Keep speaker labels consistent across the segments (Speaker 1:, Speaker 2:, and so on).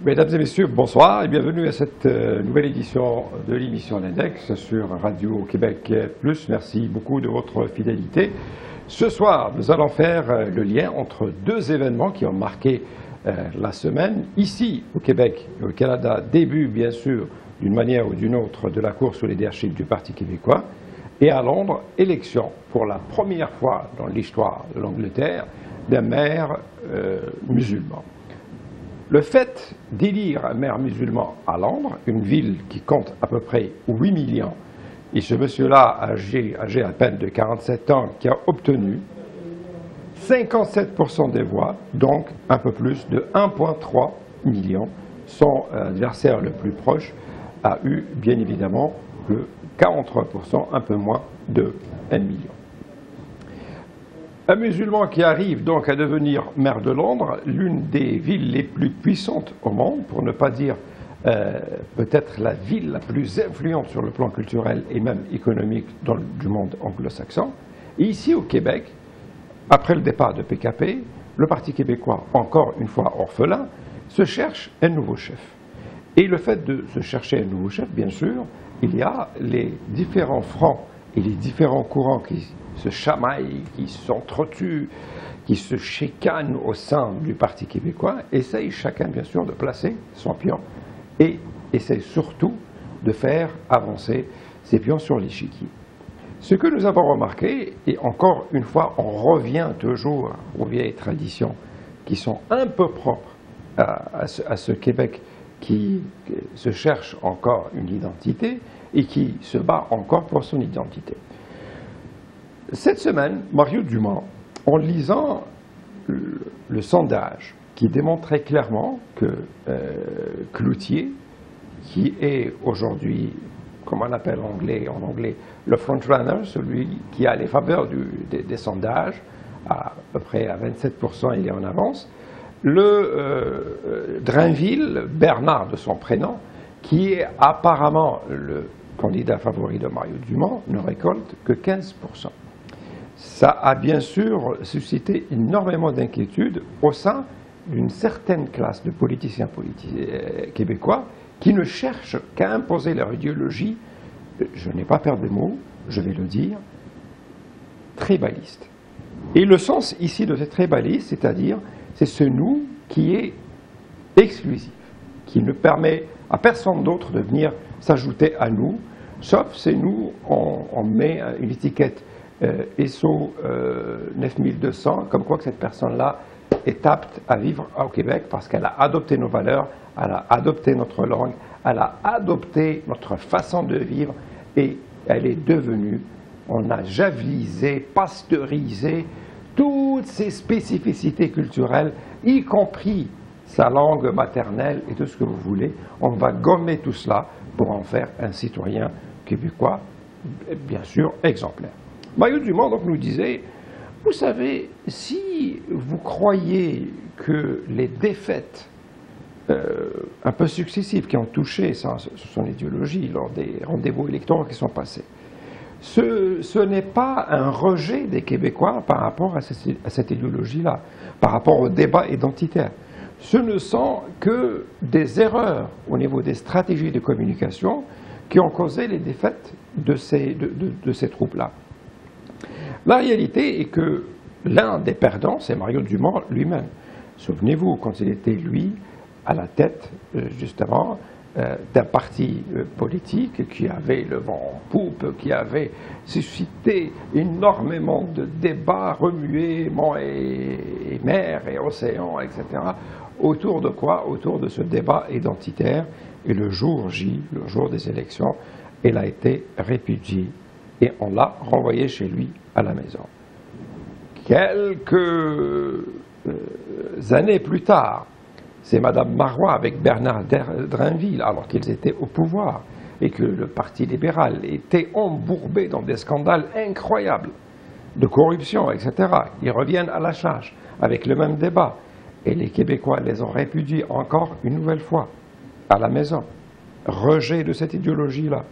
Speaker 1: Mesdames et messieurs, bonsoir et bienvenue à cette nouvelle édition de l'émission L'Index sur Radio-Québec Plus. Merci beaucoup de votre fidélité. Ce soir, nous allons faire le lien entre deux événements qui ont marqué la semaine. Ici, au Québec et au Canada, début bien sûr, d'une manière ou d'une autre, de la course au leadership du Parti québécois. Et à Londres, élection pour la première fois dans l'histoire de l'Angleterre d'un maire musulman. Le fait d'élire un maire musulman à Londres, une ville qui compte à peu près 8 millions, et ce monsieur-là, âgé à peine de 47 ans, qui a obtenu 57% des voix, donc un peu plus de 1,3 million. Son adversaire le plus proche a eu bien évidemment que 43%, un peu moins de 1 million. Un musulman qui arrive donc à devenir maire de Londres, l'une des villes les plus puissantes au monde, pour ne pas dire peut-être la ville la plus influente sur le plan culturel et même économique du monde anglo-saxon. Et ici au Québec, après le départ de PKP, le Parti québécois, encore une fois orphelin, se cherche un nouveau chef. Et le fait de se chercher un nouveau chef, bien sûr, il y a les différents fronts et les différents courants qui se chamaillent, qui s'entretuent, qui se chicanent au sein du Parti québécois, essayent chacun, bien sûr, de placer son pion et essayent surtout de faire avancer ses pions sur l'échiquier. Ce que nous avons remarqué, et encore une fois, on revient toujours aux vieilles traditions qui sont un peu propres à ce Québec qui se cherche encore une identité et qui se bat encore pour son identité. Cette semaine, Mario Dumont, en lisant le sondage qui démontrait clairement que Cloutier, qui est aujourd'hui, comme on appelle en anglais, le frontrunner, celui qui a les faveurs des sondages, à peu près à 27%, il est en avance, le Drainville, Bernard de son prénom, qui est apparemment le candidat favori de Mario Dumont, ne récolte que 15%. Ça a bien sûr suscité énormément d'inquiétude au sein d'une certaine classe de politiciens québécois qui ne cherchent qu'à imposer leur idéologie, je n'ai pas peur des mots, je vais le dire, tribaliste. Et le sens ici de cette tribaliste, c'est-à-dire, c'est ce nous qui est exclusif, qui ne permet à personne d'autre de venir s'ajouter à nous, sauf c'est nous, on met une étiquette ESSO 9200, comme quoi que cette personne-là est apte à vivre au Québec parce qu'elle a adopté nos valeurs, elle a adopté notre langue, elle a adopté notre façon de vivre et elle est devenue, on a javelisé, pasteurisé toutes ces spécificités culturelles, y compris sa langue maternelle et tout ce que vous voulez. On va gommer tout cela pour en faire un citoyen québécois, bien sûr, exemplaire. Mario Dumont donc nous disait, vous savez, si vous croyez que les défaites un peu successives qui ont touché son idéologie lors des rendez-vous électoraux qui sont passés, ce n'est pas un rejet des Québécois par rapport à cette idéologie-là, par rapport au débat identitaire. Ce ne sont que des erreurs au niveau des stratégies de communication qui ont causé les défaites de ces troupes-là. La réalité est que l'un des perdants, c'est Mario Dumont lui-même. Souvenez-vous, quand il était, lui, à la tête, justement, d'un parti politique qui avait le vent en poupe, qui avait suscité énormément de débats, remués monts et mers et océans, etc. Autour de quoi? Autour de ce débat identitaire. Et le jour J, le jour des élections, il a été répudié et on l'a renvoyé chez lui à la maison. Quelques années plus tard, c'est Mme Marois avec Bernard Drainville, alors qu'ils étaient au pouvoir et que le Parti libéral était embourbé dans des scandales incroyables de corruption, etc. Ils reviennent à la charge avec le même débat. Et les Québécois les ont répudiés encore une nouvelle fois à la maison. Rejet de cette idéologie-là.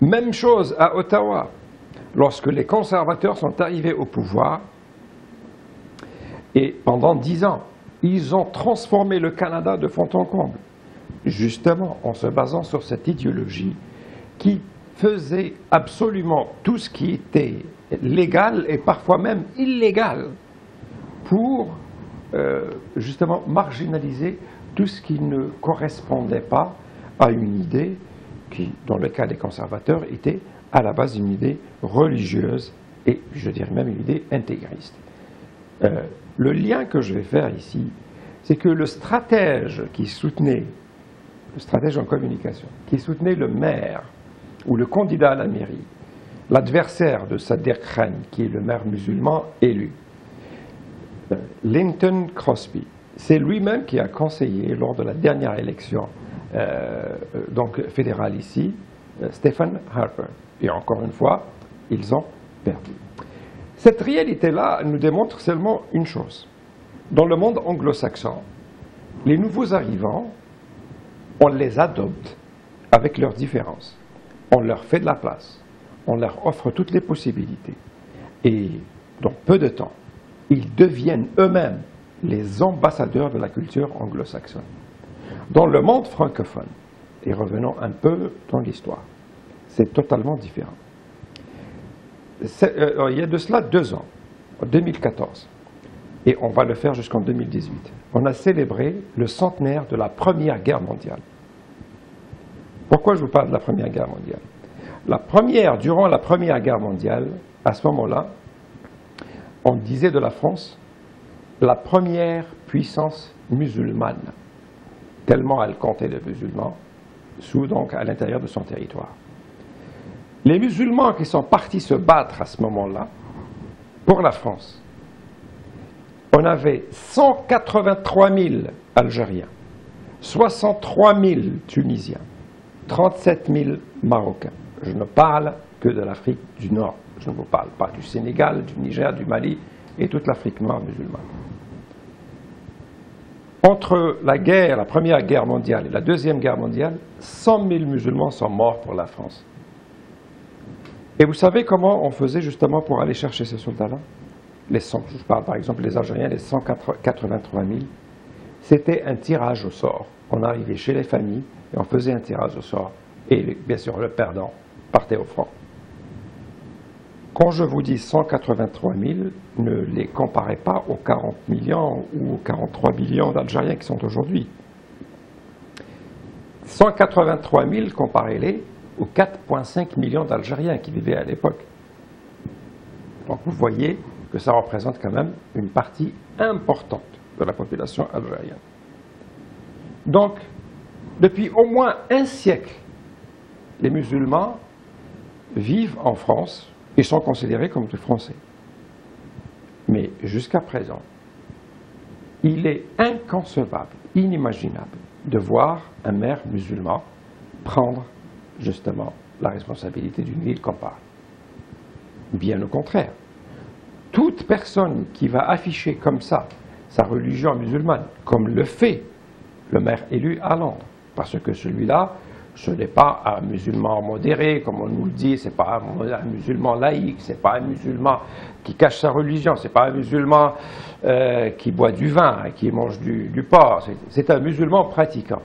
Speaker 1: Même chose à Ottawa. Lorsque les conservateurs sont arrivés au pouvoir, et pendant 10 ans, ils ont transformé le Canada de fond en comble. justement en se basant sur cette idéologie qui faisait absolument tout ce qui était légal et parfois même illégal pour justement marginaliser tout ce qui ne correspondait pas à une idée qui, dans le cas des conservateurs, était à la base une idée religieuse et je dirais même une idée intégriste. Le lien que je vais faire ici, c'est que le stratège qui soutenait, le stratège en communication, qui soutenait le maire ou le candidat à la mairie, l'adversaire de Sadiq Khan, qui est le maire musulman élu, Lynton Crosby, c'est lui-même qui a conseillé lors de la dernière élection donc fédérale ici, Stephen Harper. Et encore une fois, ils ont perdu. Cette réalité-là nous démontre seulement une chose. Dans le monde anglo-saxon, les nouveaux arrivants, on les adopte avec leurs différences. On leur fait de la place. On leur offre toutes les possibilités. Et dans peu de temps, ils deviennent eux-mêmes les ambassadeurs de la culture anglo-saxonne. Dans le monde francophone, et revenons un peu dans l'histoire, c'est totalement différent. Il y a de cela 2 ans, en 2014, et on va le faire jusqu'en 2018, on a célébré le centenaire de la Première Guerre mondiale. Pourquoi je vous parle de la Première Guerre mondiale? Durant la Première Guerre mondiale, à ce moment-là, on disait de la France la première puissance musulmane, tellement elle comptait de musulmans donc à l'intérieur de son territoire. Les musulmans qui sont partis se battre à ce moment-là, pour la France, on avait 183 000 Algériens, 63 000 Tunisiens, 37 000 Marocains. Je ne parle que de l'Afrique du Nord. Je ne vous parle pas du Sénégal, du Niger, du Mali et toute l'Afrique noire musulmane. Entre la Première Guerre mondiale et la Deuxième Guerre mondiale, 100 000 musulmans sont morts pour la France. Et vous savez comment on faisait justement pour aller chercher ces soldats-là? Je parle par exemple des Algériens, les 183 000, c'était un tirage au sort. On arrivait chez les familles et on faisait un tirage au sort. Et bien sûr, le perdant partait au front. Quand je vous dis 183 000, ne les comparez pas aux 40 millions ou aux 43 millions d'Algériens qui sont aujourd'hui. 183 000, comparez-les aux 4,5 millions d'Algériens qui vivaient à l'époque. Donc vous voyez que ça représente quand même une partie importante de la population algérienne. Donc, depuis au moins un siècle, les musulmans vivent en France et sont considérés comme des Français. Mais jusqu'à présent, il est inconcevable, inimaginable de voir un maire musulman prendre justement la responsabilité d'une ville comme Paris. Bien au contraire, toute personne qui va afficher comme ça sa religion musulmane, comme le fait le maire élu à Londres, parce que celui-là, ce n'est pas un musulman modéré, comme on nous le dit, ce n'est pas un musulman laïque, ce n'est pas un musulman qui cache sa religion, ce n'est pas un musulman qui boit du vin, qui mange du porc, c'est un musulman pratiquant.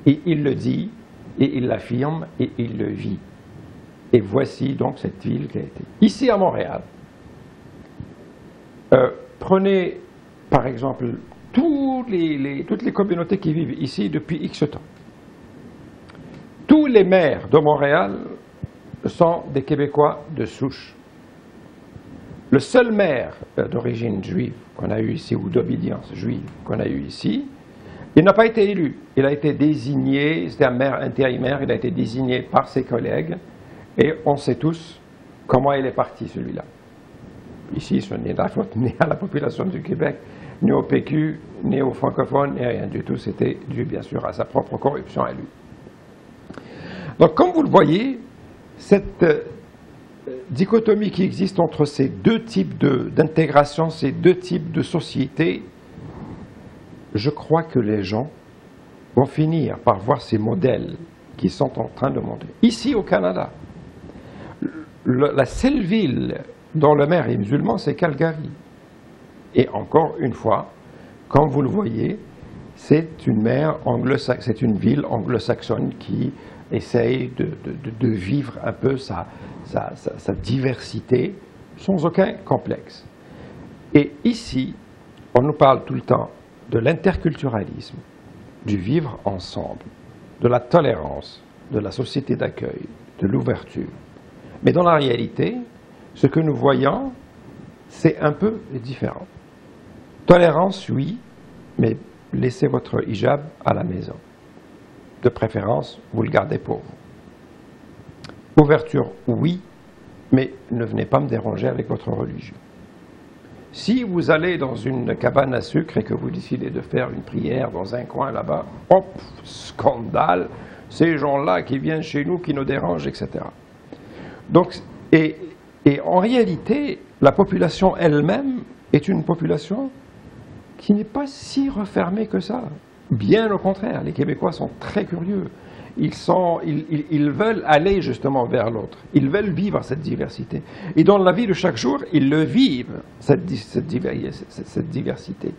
Speaker 1: Et il le dit, et il l'affirme, et il le vit. Et voici donc cette ville qui a été. Ici à Montréal, prenez par exemple toutes les communautés qui vivent ici depuis X temps. Tous les maires de Montréal sont des Québécois de souche. Le seul maire d'origine juive qu'on a eu ici, ou d'obédience juive qu'on a eu ici, il n'a pas été élu. Il a été désigné, c'était un maire intérimaire, il a été désigné par ses collègues, et on sait tous comment il est parti celui-là. Ici, ce n'est la faute ni à la population du Québec, ni au PQ, ni aux francophones, ni rien du tout. C'était dû, bien sûr, à sa propre corruption à lui. Donc, comme vous le voyez, cette dichotomie qui existe entre ces deux types d'intégration, ces deux types de sociétés, je crois que les gens vont finir par voir ces modèles qui sont en train de monter. Ici, au Canada, la seule ville dont le maire est musulman, c'est Calgary. Et encore une fois, comme vous le voyez, c'est une ville anglo-saxonne qui essaye de vivre un peu sa diversité sans aucun complexe. Et ici, on nous parle tout le temps de l'interculturalisme, du vivre ensemble, de la tolérance, de la société d'accueil, de l'ouverture. Mais dans la réalité, ce que nous voyons, c'est un peu différent. Tolérance, oui, mais laissez votre hijab à la maison. De préférence, vous le gardez pour vous. Ouverture, oui, mais ne venez pas me déranger avec votre religion. Si vous allez dans une cabane à sucre et que vous décidez de faire une prière dans un coin là-bas, hop, scandale, ces gens-là qui viennent chez nous, qui nous dérangent, etc. Donc, et en réalité, la population elle-même est une population qui n'est pas si refermée que ça. Bien au contraire, les Québécois sont très curieux. Ils veulent aller justement vers l'autre. Ils veulent vivre cette diversité. Et dans la vie de chaque jour, ils le vivent, cette diversité.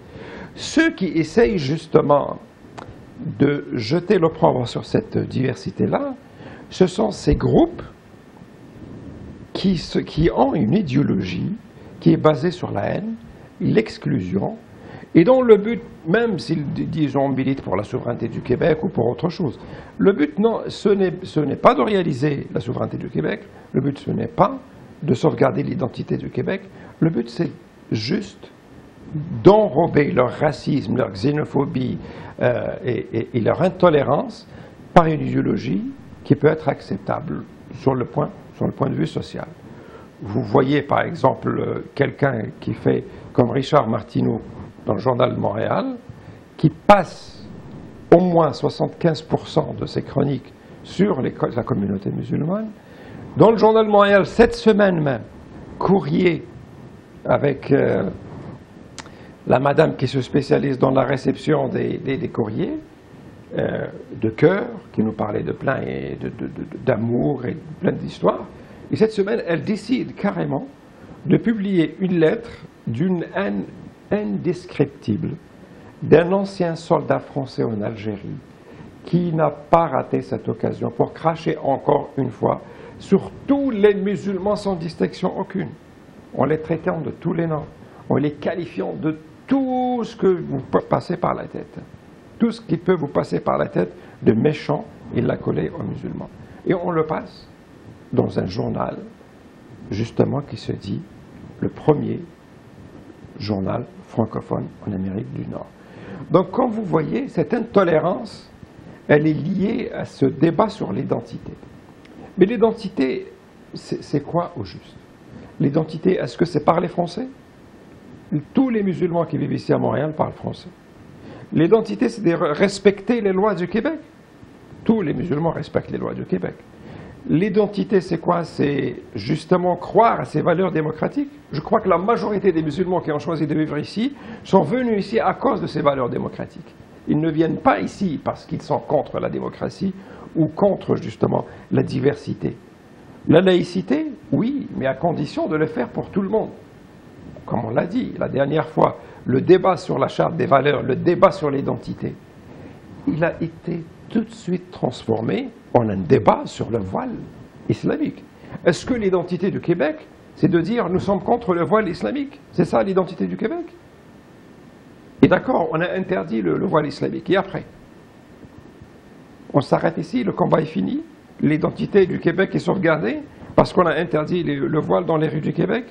Speaker 1: Ceux qui essayent justement de jeter l'opprobre sur cette diversité-là, ce sont ces groupes qui ont une idéologie qui est basée sur la haine, l'exclusion, et dont le but, même s'ils disent on milite pour la souveraineté du Québec ou pour autre chose, le but, non, ce n'est pas de réaliser la souveraineté du Québec, le but, ce n'est pas de sauvegarder l'identité du Québec, le but, c'est juste d'enrober leur racisme, leur xénophobie et leur intolérance par une idéologie qui peut être acceptable sur le point de vue social. Vous voyez par exemple quelqu'un qui fait comme Richard Martineau dans le Journal de Montréal, qui passe au moins 75% de ses chroniques sur la communauté musulmane. Dans le Journal de Montréal, cette semaine même, courrier avec la madame qui se spécialise dans la réception des courriers, de cœur, qui nous parlait de plein d'amour et de plein d'histoires. Et cette semaine, elle décide carrément de publier une lettre d'une haine indescriptible d'un ancien soldat français en Algérie qui n'a pas raté cette occasion pour cracher encore une fois sur tous les musulmans sans distinction aucune, en les traitant de tous les noms, en les qualifiant de tout ce que vous passez par la tête. Tout ce qui peut vous passer par la tête de méchant, il l'a collé aux musulmans. Et on le passe dans un journal, justement, qui se dit le premier journal francophone en Amérique du Nord. Donc, comme vous voyez, cette intolérance, elle est liée à ce débat sur l'identité. Mais l'identité, c'est quoi au juste? L'identité, est-ce que c'est parler français? Tous les musulmans qui vivent ici à Montréal parlent français. L'identité, c'est de respecter les lois du Québec. Tous les musulmans respectent les lois du Québec. L'identité, c'est quoi? C'est justement croire à ces valeurs démocratiques. Je crois que la majorité des musulmans qui ont choisi de vivre ici sont venus ici à cause de ces valeurs démocratiques. Ils ne viennent pas ici parce qu'ils sont contre la démocratie ou contre justement la diversité. La laïcité, oui, mais à condition de le faire pour tout le monde. Comme on l'a dit la dernière fois, le débat sur la charte des valeurs, le débat sur l'identité, il a été tout de suite transformé en un débat sur le voile islamique. Est-ce que l'identité du Québec, c'est de dire nous sommes contre le voile islamique? C'est ça l'identité du Québec? Et d'accord, on a interdit le voile islamique. Et après? On s'arrête ici, le combat est fini? L'identité du Québec est sauvegardée parce qu'on a interdit le voile dans les rues du Québec?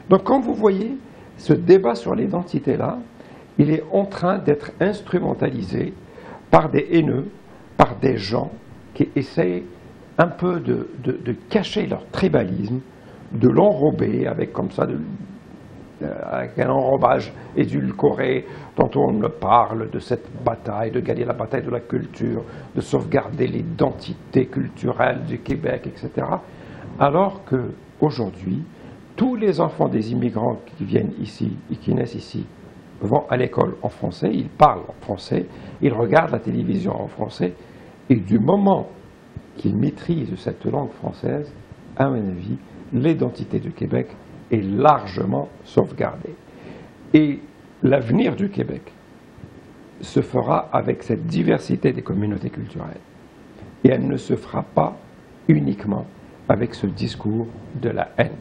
Speaker 1: Donc, comme vous voyez, ce débat sur l'identité-là, il est en train d'être instrumentalisé par des haineux, par des gens qui essayent un peu de cacher leur tribalisme, de l'enrober avec comme ça, avec un enrobage édulcoré. Tantôt on me parle de cette bataille, de gagner la bataille de la culture, de sauvegarder l'identité culturelle du Québec, etc. Alors qu'aujourd'hui, tous les enfants des immigrants qui viennent ici et qui naissent ici vont à l'école en français, ils parlent en français, ils regardent la télévision en français, et du moment qu'ils maîtrisent cette langue française, à mon avis, l'identité du Québec est largement sauvegardée. Et l'avenir du Québec, se fera avec cette diversité des communautés culturelles. Et elle ne se fera pas uniquement avec ce discours de la haine.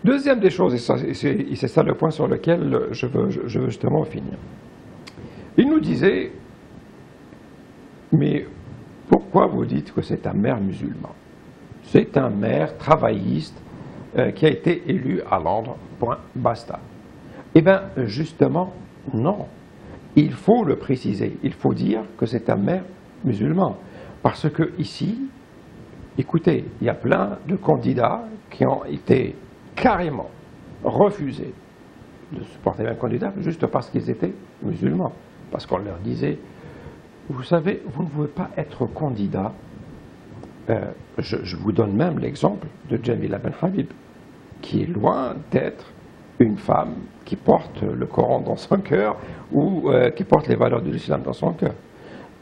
Speaker 1: Deuxième des choses, et c'est ça le point sur lequel je veux justement finir. Il nous disait, mais pourquoi vous dites que c'est un maire musulman? C'est un maire travailliste qui a été élu à Londres, point, basta. Eh bien, justement, non. Il faut le préciser. Il faut dire que c'est un maire musulman. Parce que ici, écoutez, il y a plein de candidats qui ont été carrément refusés de supporter un candidat juste parce qu'ils étaient musulmans. Parce qu'on leur disait, vous savez, vous ne pouvez pas être candidat. Je vous donne même l'exemple de Jamila Ben Habib, qui est loin d'être une femme qui porte le Coran dans son cœur ou qui porte les valeurs de l'islam dans son cœur.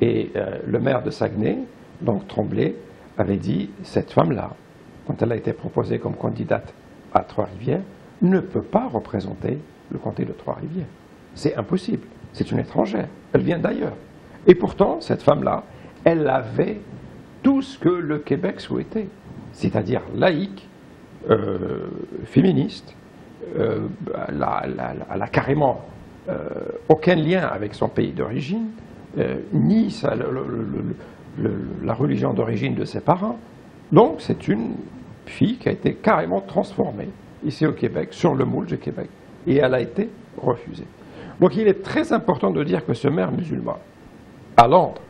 Speaker 1: Et le maire de Saguenay, donc Tremblay, avait dit, cette femme-là, quand elle a été proposée comme candidate à Trois-Rivières, ne peut pas représenter le comté de Trois-Rivières. C'est impossible. C'est une étrangère. Elle vient d'ailleurs. Et pourtant, cette femme-là, elle avait tout ce que le Québec souhaitait, c'est-à-dire laïque, féministe. Elle a carrément aucun lien avec son pays d'origine, ni la religion d'origine de ses parents. Donc c'est une fille qui a été carrément transformée ici au Québec, sur le moule du Québec, et elle a été refusée. Donc il est très important de dire que ce maire musulman, à Londres,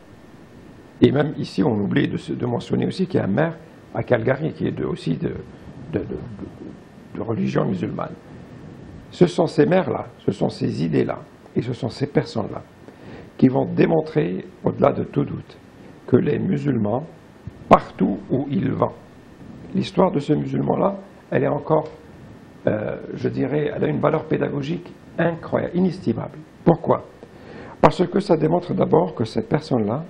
Speaker 1: et même ici on oublie de mentionner aussi qu'il y a un maire à Calgary qui est aussi de religion musulmane. Ce sont ces maires-là, ce sont ces idées-là, et ce sont ces personnes-là qui vont démontrer, au-delà de tout doute, que les musulmans, partout où ils vont, l'histoire de ce musulman-là, elle est encore, je dirais, elle a une valeur pédagogique incroyable, inestimable. Pourquoi? Parce que ça démontre d'abord que cette personne-là,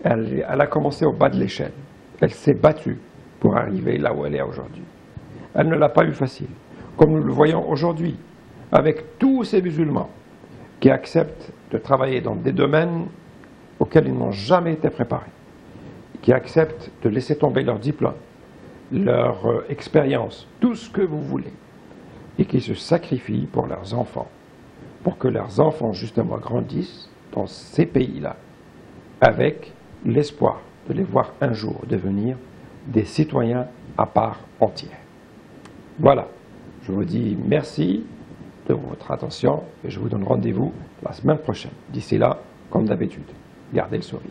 Speaker 1: elle a commencé au bas de l'échelle. Elle s'est battue pour arriver là où elle est aujourd'hui. Elle ne l'a pas eu facile. Comme nous le voyons aujourd'hui, avec tous ces musulmans qui acceptent de travailler dans des domaines auxquels ils n'ont jamais été préparés, qui acceptent de laisser tomber leur diplôme, leur expérience, tout ce que vous voulez, et qui se sacrifient pour leurs enfants, pour que leurs enfants justement grandissent dans ces pays-là, avec l'espoir de les voir un jour devenir des citoyens à part entière. Voilà, je vous dis merci de votre attention et je vous donne rendez-vous la semaine prochaine. D'ici là, comme d'habitude, gardez le sourire.